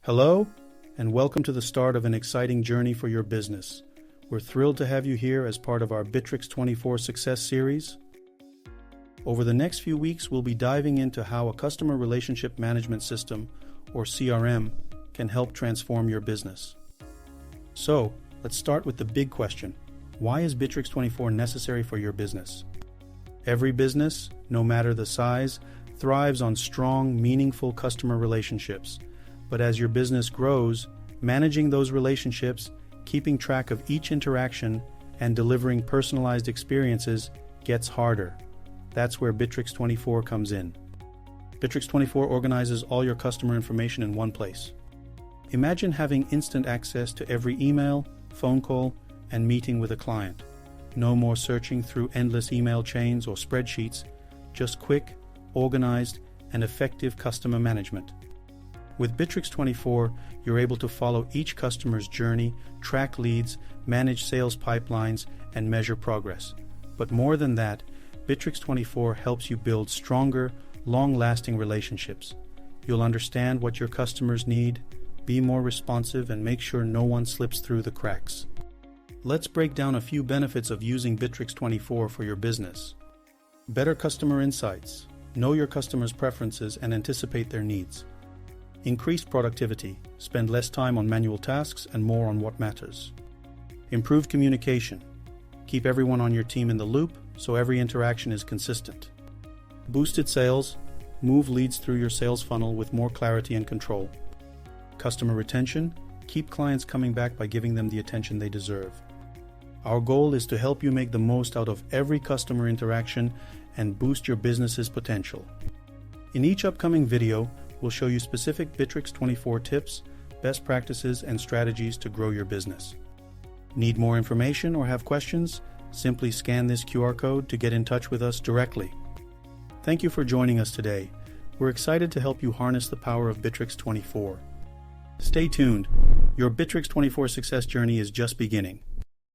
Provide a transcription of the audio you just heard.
Hello, and welcome to the start of an exciting journey for your business. We're thrilled to have you here as part of our Bitrix 24 Success series. Over the next few weeks, we'll be diving into how a customer relationship management system, or CRM, can help transform your business. So, let's start with the big question. Why is Bitrix 24 necessary for your business? Every business, no matter the size, thrives on strong, meaningful customer relationships. But as your business grows, managing those relationships, keeping track of each interaction, and delivering personalized experiences gets harder. That's where Bitrix 24 comes in. Bitrix 24 organizes all your customer information in one place. Imagine having instant access to every email, phone call, and meeting with a client. No more searching through endless email chains or spreadsheets, just quick, organized, and effective customer management. With Bitrix 24, you're able to follow each customer's journey, track leads, manage sales pipelines, and measure progress. But more than that, Bitrix 24 helps you build stronger, long-lasting relationships. You'll understand what your customers need, be more responsive, and make sure no one slips through the cracks. Let's break down a few benefits of using Bitrix 24 for your business. Better customer insights. Know your customers' preferences and anticipate their needs. Increased productivity. Spend less time on manual tasks and more on what matters. Improved communication. Keep everyone on your team in the loop so every interaction is consistent. Boosted sales. Move leads through your sales funnel with more clarity and control. Customer retention. Keep clients coming back by giving them the attention they deserve. Our goal is to help you make the most out of every customer interaction and boost your business's potential. In each upcoming video, we'll show you specific Bitrix 24 tips, best practices, and strategies to grow your business. Need more information or have questions? Simply scan this QR code to get in touch with us directly. Thank you for joining us today. We're excited to help you harness the power of Bitrix 24. Stay tuned. Your Bitrix 24 success journey is just beginning.